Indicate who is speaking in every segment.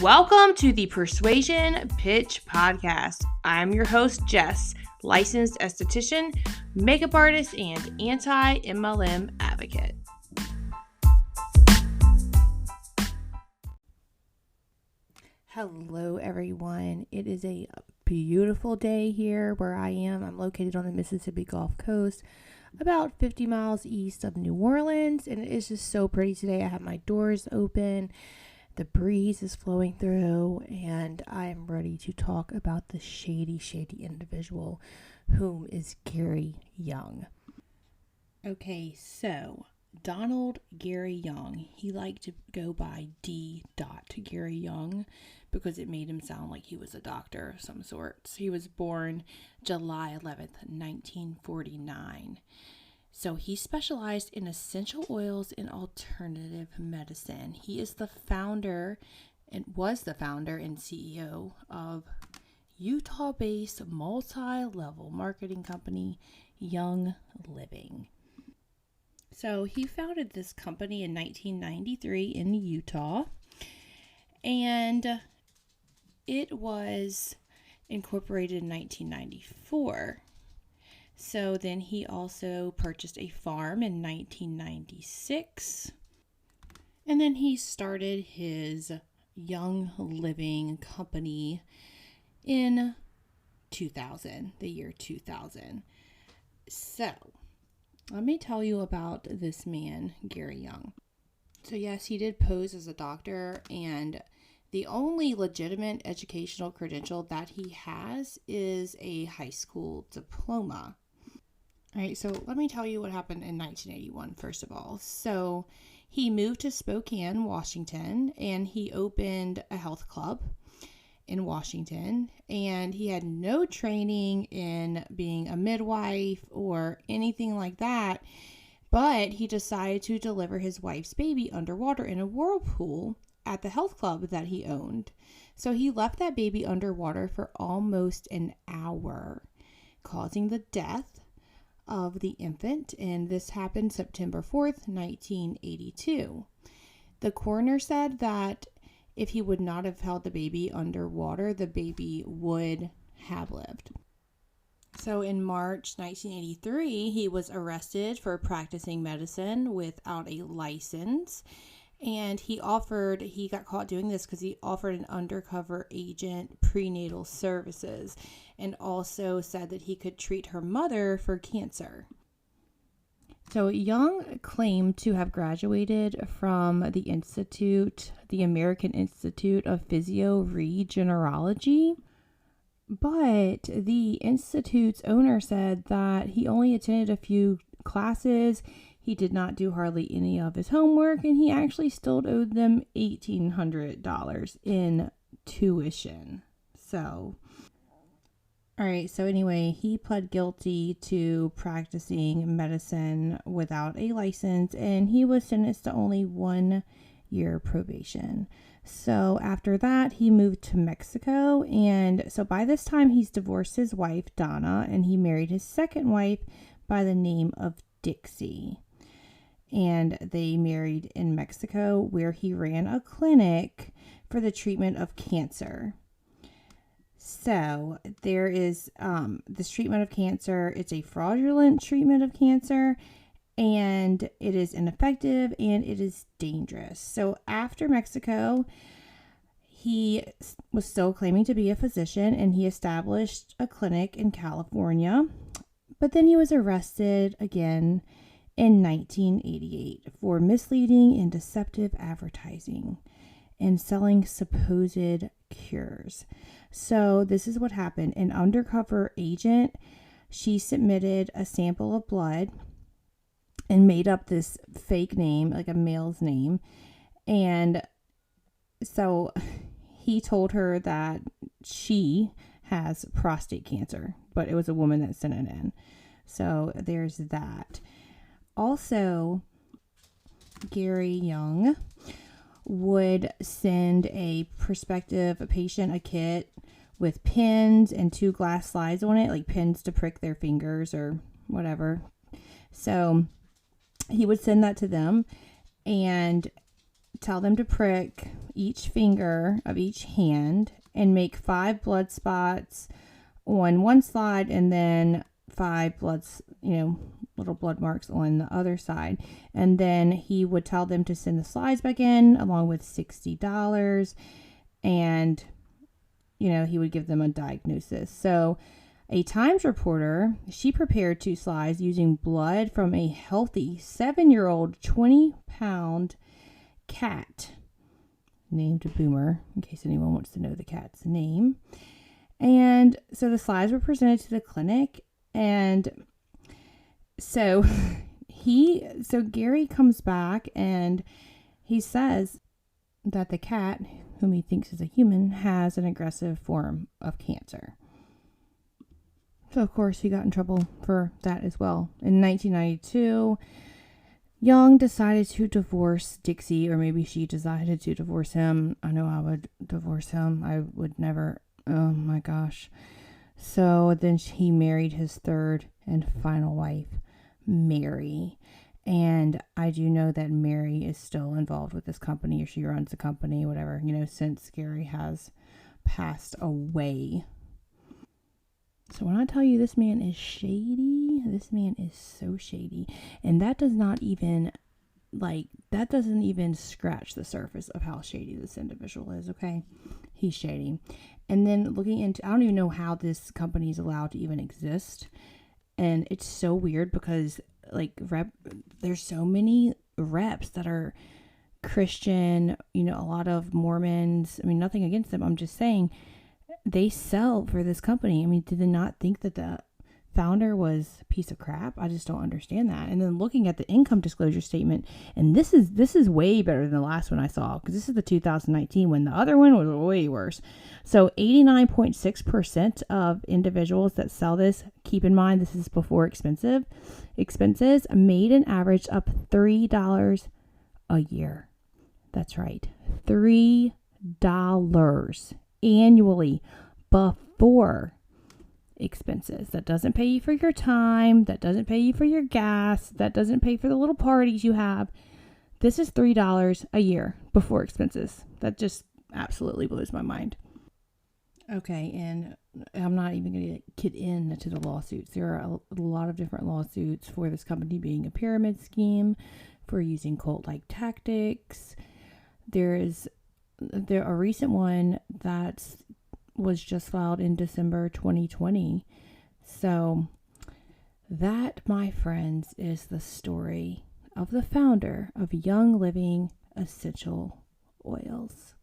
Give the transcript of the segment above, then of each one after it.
Speaker 1: Welcome to the Persuasion Pitch Podcast. I'm your host, Jess, licensed esthetician, makeup artist, and anti-MLM advocate. Hello, everyone. It is a beautiful day here where I am. I'm located on the Mississippi Gulf Coast, about 50 miles east of New Orleans, and it is just so pretty today. I have my doors open. The breeze is flowing through, and I am ready to talk about the shady individual, whom is Gary Young. Okay, so Donald Gary Young, he liked to go by D. Gary Young because it made him sound like he was a doctor of some sort. He was born July 11th, 1949. So he specialized in essential oils and alternative medicine. He is the founder and was the founder and CEO of Utah-based multi-level marketing company, Young Living. So he founded this company in 1993 in Utah, and it was incorporated in 1994. So then he also purchased a farm in 1996. And then he started his Young Living company in 2000, the year 2000. So let me tell you about this man, Gary Young. So yes, he did pose as a doctor, and the only legitimate educational credential that he has is a high school diploma. All right, so let me tell you what happened in 1981, first of all. So he moved to Spokane, Washington, and he opened a health club in Washington, and he had no training in being a midwife or anything like that, but he decided to deliver his wife's baby underwater in a whirlpool at the health club that he owned. So he left that baby underwater for almost an hour, causing the death of the infant, and this happened September 4th, 1982. The coroner said that if he would not have held the baby underwater, the baby would have lived. So in March 1983, he was arrested for practicing medicine without a license. And he got caught doing this because he offered an undercover agent prenatal services and also said that he could treat her mother for cancer. So Young claimed to have graduated from the American Institute of Physioregenerology, but the institute's owner said that he only attended a few classes. He did not do hardly any of his homework, and he actually still owed them $1,800 in tuition. So, all right. So anyway, he pled guilty to practicing medicine without a license, and he was sentenced to only 1 year probation. So after that, he moved to Mexico, and so by this time, he's divorced his wife, Donna, and he married his second wife by the name of Dixie. And they married in Mexico, where he ran a clinic for the treatment of cancer. So there is this treatment of cancer. It's a fraudulent treatment of cancer, and it is ineffective, and it is dangerous. So after Mexico, he was still claiming to be a physician, and he established a clinic in California. But then he was arrested again in 1988 for misleading and deceptive advertising and selling supposed cures. So this is what happened. An undercover agent, she submitted a sample of blood and made up this fake name, like a male's name. And so he told her that she has prostate cancer, but it was a woman that sent it in. So there's that. Also, Gary Young would send a prospective patient a kit with pins and 2 glass slides on it, like pins to prick their fingers or whatever. So he would send that to them, and tell them to prick each finger of each hand and make 5 blood spots on one side and then 5 little blood marks on the other side. And then he would tell them to send the slides back in along with $60. And, he would give them a diagnosis. So a Times reporter, she prepared 2 slides using blood from a healthy 7-year-old 20-pound cat named Boomer, in case anyone wants to know the cat's name. And so the slides were presented to the clinic. And so Gary comes back and he says that the cat, whom he thinks is a human, has an aggressive form of cancer. So, of course, he got in trouble for that as well. In 1992, Young decided to divorce Dixie, or maybe she decided to divorce him. I know I would divorce him. I would never. Oh, my gosh. So then he married his 3rd and final wife, Mary. And I do know that Mary is still involved with this company, or she runs the company, whatever, since Gary has passed away. So when I tell you this man is shady, this man is so shady. And that doesn't even scratch the surface of how shady this individual is, okay? He's shady. And then looking into, I don't even know how this company is allowed to even exist. And it's so weird because there's so many reps that are Christian, a lot of Mormons. I mean, nothing against them. I'm just saying they sell for this company. I mean, did they not think that the founder was a piece of crap? I just don't understand that. And then looking at the income disclosure statement, and this is way better than the last one I saw, because this is the 2019 one. The other one was way worse. So 89.6% of individuals that sell this, keep in mind this is before expenses, made an average of $3 a year. That's right, $3 annually before expenses. That doesn't pay you for your time, that doesn't pay you for your gas, that doesn't pay for the little parties you have. This is $3 a year before expenses. That just absolutely blows my mind. Okay, and I'm not even going to get into the lawsuits. There are a lot of different lawsuits for this company being a pyramid scheme, for using cult-like tactics. There a recent one that was just filed in December 2020. So that, my friends, is the story of the founder of Young Living Essential Oils.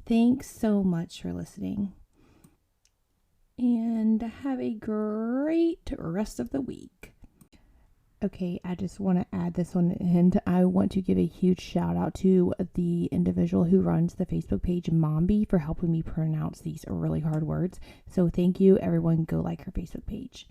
Speaker 1: Thanks so much for listening. And have a great rest of the week. Okay, I just want to add this on the end. I want to give a huge shout out to the individual who runs the Facebook page, Mombi, for helping me pronounce these really hard words. So thank you, everyone. Go like her Facebook page.